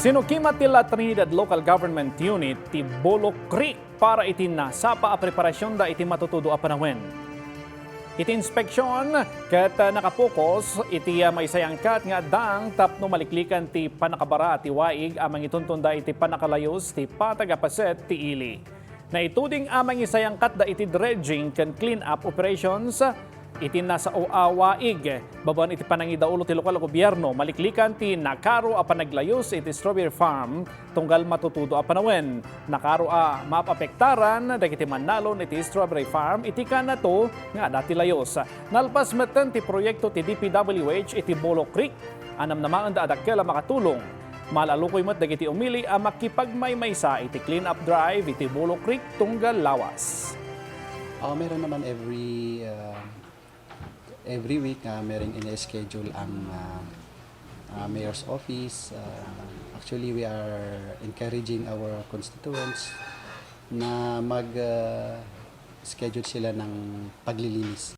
Sinukimat tila Trinidad Local Government Unit ti Bolo Creek para iti nasapa a preparasyon da iti matutudo a panahon. Iti inspeksyon ket nakapokus iti maisayangkat nga dang tapno maliklikan ti panakabara ti waig amang ituntunda iti panakalayos ti patagapaset ti ili. Naituding amang isayangkat da iti dredging ken clean up operations iti nasa waig. Baban iti panangidaulo ti lokal gobyerno maliklikan ti nakaro a panaglayos iti strawberry farm tunggal matutudo a panahon. Nakaro a mapapektaran dagiti manalon iti strawberry farm iti kanato nga dati layos. Nalpas metten ti proyekto ti DPWH iti Bolo Creek anam namaan da adakkel a makatulong. Malalukoy met dagiti umili a makipagmaymaysa iti clean up drive iti Bolo Creek tunggal lawas. Meron naman every week meron in-schedule ang mayor's office. Actually, we are encouraging our constituents na mag-schedule sila ng paglilinis.